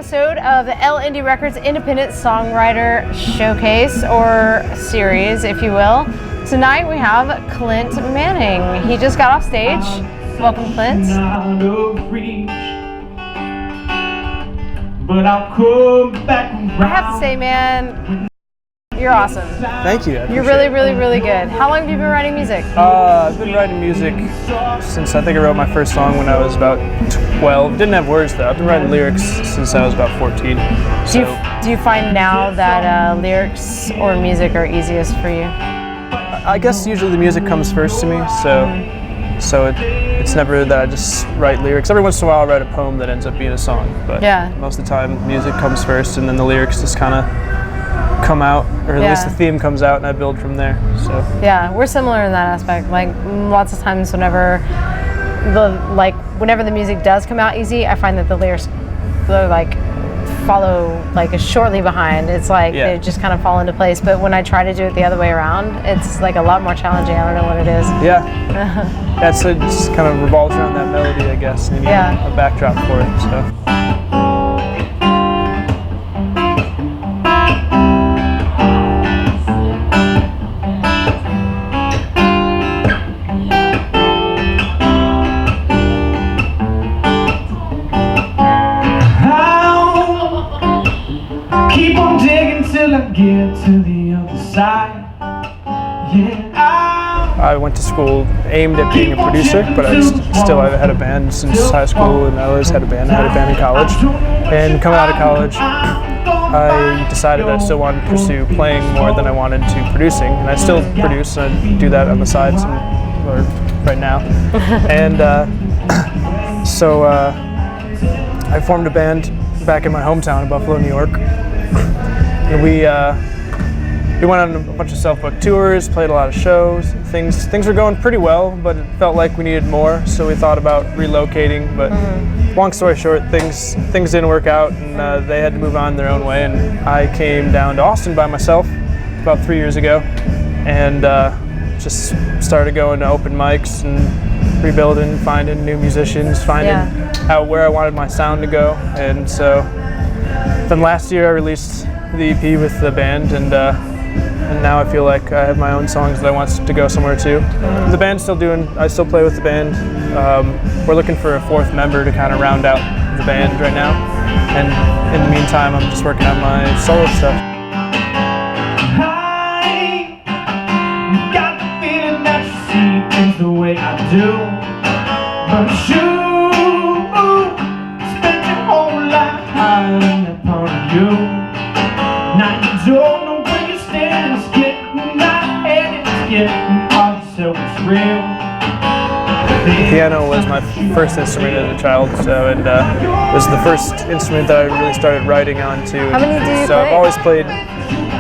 episode of the Elle Indie Records Independent Songwriter Showcase, or series, if you will. Tonight we have Clint Manning. He just got off stage. Welcome, Clint. I have to say, man, you're awesome. Thank you. You're really, really, really good. How long have you been writing music? I've been writing music since I think I wrote my first song when I was about 12. Didn't have words though. I've been writing lyrics since I was about 14. So. Do you find now that lyrics or music are easiest for you? I guess usually the music comes first to me, so it's never that I just write lyrics. Every once in a while I'll write a poem that ends up being a song, but most of the time music comes first and then the lyrics just kind of come out, or at least the theme comes out, and I build from there. So yeah, we're similar in that aspect. Like lots of times whenever the music does come out easy, I find that the lyrics follow shortly behind. It's like they just kind of fall into place. But when I try to do it the other way around, it's like a lot more challenging. I don't know what it is. Yeah, it just kind of revolves around that melody, I guess. And you need a backdrop for it. So. Keep on digging till I get to the other side. I went to school aimed at being a producer, but I've had a band since high school, and I always had a band. I had a band in college, and coming out of college, I decided I still wanted to pursue playing more than I wanted to producing, and I still produce, and I do that on the side right now. And so I formed a band back in my hometown in Buffalo, New York. And we went on a bunch of self-booked tours, played a lot of shows. Things were going pretty well, but it felt like we needed more, so we thought about relocating. But long story short, things didn't work out, and they had to move on their own way. And I came down to Austin by myself about 3 years ago, and just started going to open mics and rebuilding, finding new musicians, finding out where I wanted my sound to go. And so then last year I released the EP with the band, and now I feel like I have my own songs that I want to go somewhere too. The band's I still play with the band. We're looking for a fourth member to kind of round out the band right now, and in the meantime I'm just working on my solo stuff. I got the feeling that you see things the way I do, but you spent your whole life hiding that part of you. Now you don't know where you stand. It's getting my head, it's getting all yourself, it's real. The piano was my first instrument as a child, and it was the first instrument that I really started writing on too. How many do you play? I've always played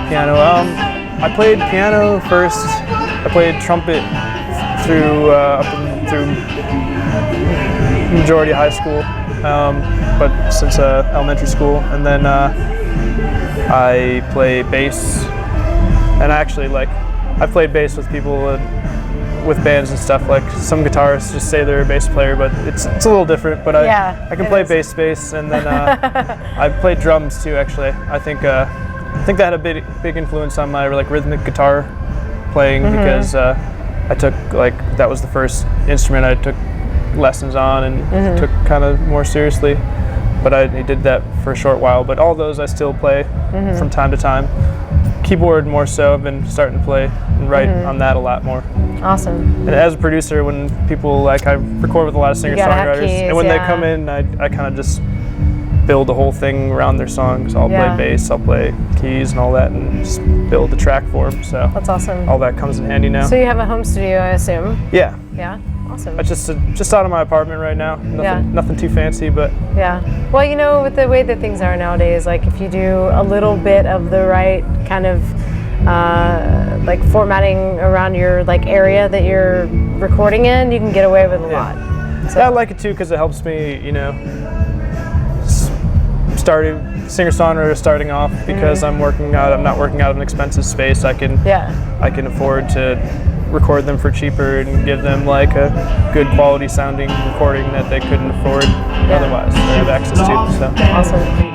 piano. I played piano first. I played trumpet through majority of high school, but since elementary school, and then I play bass, and I've played bass with people with bands and stuff. Like some guitarists just say they're a bass player, but it's a little different. But I can play bass, and then I played drums too. Actually, I think that had a big influence on my rhythmic guitar playing, because I took that was the first instrument I took lessons on and took kind of more seriously. But I did that for a short while. But all those I still play from time to time. Keyboard more so. I've been starting to play and write on that a lot more. Awesome. And as a producer, when people I record with a lot of singer-songwriters, and when they come in, I kind of just build the whole thing around their songs. I'll play bass, I'll play keys and all that, and just build the track for them. So that's awesome. All that comes in handy now. So you have a home studio, I assume? Yeah. Yeah. Awesome. I just out of my apartment right now. Nothing too fancy, but well, with the way that things are nowadays, like if you do a little bit of the right kind of formatting around your area that you're recording in, you can get away with a lot. So. Yeah, I like it too because it helps me, singer-songwriter starting off, because I'm not working out an expensive space. I can afford to record them for cheaper and give them a good quality sounding recording that they couldn't afford otherwise, they have access to. So awesome.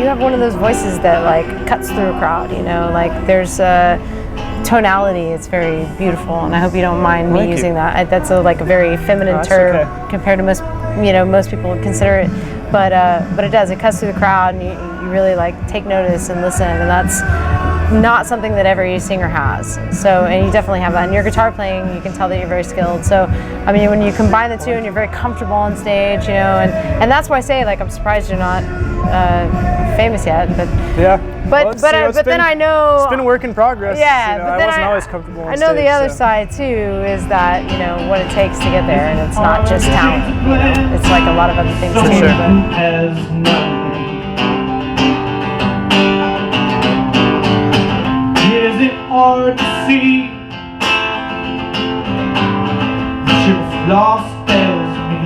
have one of those voices that like cuts through a crowd. You know, like there's tonality. It's very beautiful, and I hope you don't mind me using that. That's like a very feminine term compared to most people would consider it. But it does. It cuts through the crowd, and you really like take notice and listen, and that's not something that every singer has. So, and you definitely have that. And your guitar playing, you can tell that you're very skilled. So, I mean, when you combine the two and you're very comfortable on stage, you know, and that's why I say, like, I'm surprised you're not famous yet. But yeah. But then I know it's been a work in progress. Yeah, you know, but then I wasn't always comfortable on I know stage, the other so. side too is that what it takes to get there, and it's not just talent. You know, it's like a lot of other things too. Sure. Has known. Is it hard to see that you're as lost as me?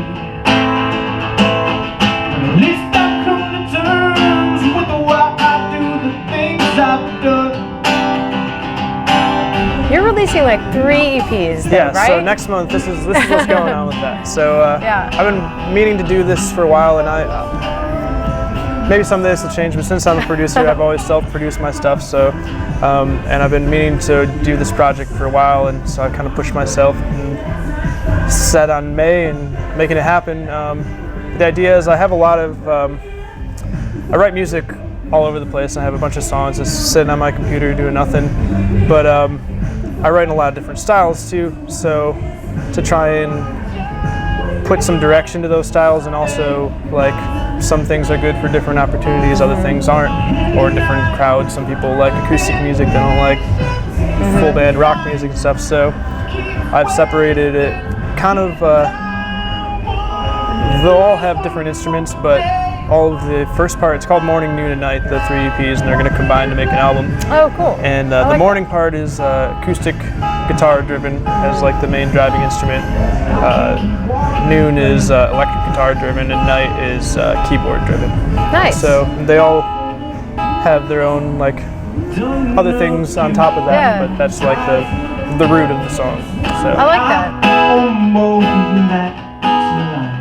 At least I've come to terms with why I do the things I've done. You're releasing like 3 EPs, though, Yeah, right? so next month, this is what's going on with that. So Yeah. I've been meaning to do this for a while, and maybe someday this will change, but since I'm a producer, I've always self-produced my stuff, so, and I've been meaning to do this project for a while, and so I kind of pushed myself and set on May and making it happen. The idea is I have a lot of, I write music all over the place, and I have a bunch of songs just sitting on my computer doing nothing, but I write in a lot of different styles too, so to try and put some direction to those styles, and also like some things are good for different opportunities, other things aren't, or different crowds. Some people like acoustic music, they don't like full band rock music and stuff, so I've separated it kind of, they'll all have different instruments, but all of the first part, it's called Morning, Noon, and Night, the 3 EPs, and they're going to combine to make an album. Oh, cool. And the morning part is acoustic guitar driven as like the main driving instrument. Noon is electric guitar driven, and Night is keyboard driven. Nice. So they all have their own like other things on top of that, Yeah. but that's like the root of the song. So I like that. Almost that tonight.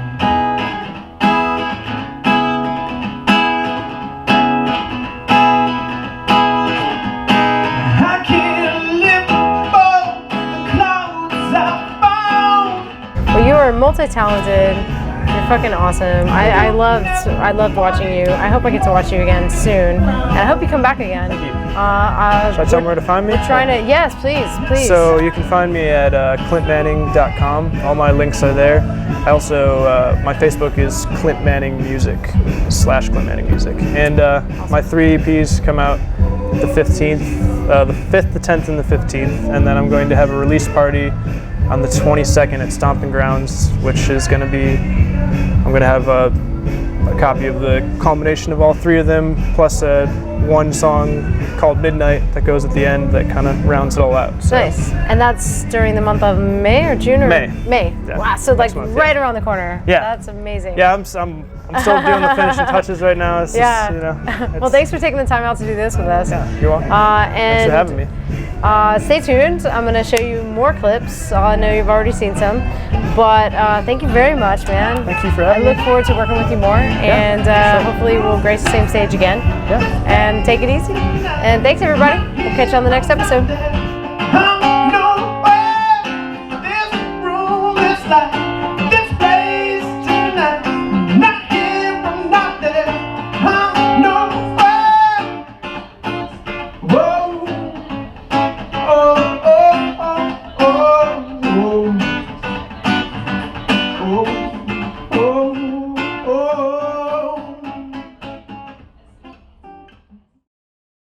I can't live above the clouds I found. Well, you are multi-talented. You're fucking awesome. I loved watching you. I hope I get to watch you again soon, and I hope you come back again. Thank you. Should I tell them where to find me? We're trying to. Yes, please. So you can find me at clintmanning.com. All my links are there. I also, my Facebook is Clint Manning Music /Clint Manning Music. And my 3 EPs come out the 15th, the 5th, the 10th, and the 15th. And then I'm going to have a release party on the 22nd at Stomping Grounds, which is going to be, I'm going to have a copy of the culmination of all 3 of them, plus one song called Midnight that goes at the end that kind of rounds it all out. So. Nice. And that's during the month of May or June or May. May. Yeah. Wow. So like Next month, right around the corner. Yeah. That's amazing. Yeah, I'm still doing the finishing touches right now. It's Yeah. just, you know, Well, thanks for taking the time out to do this with us. Yeah, you're welcome. And Thanks for having me. Stay tuned. I'm going to show you more clips. I know you've already seen some, but thank you very much, man. Thank you for having me. I look forward to working with you more, and sure. hopefully we'll grace the same stage again. Yeah. And take it easy. And thanks, everybody. We'll catch you on the next episode.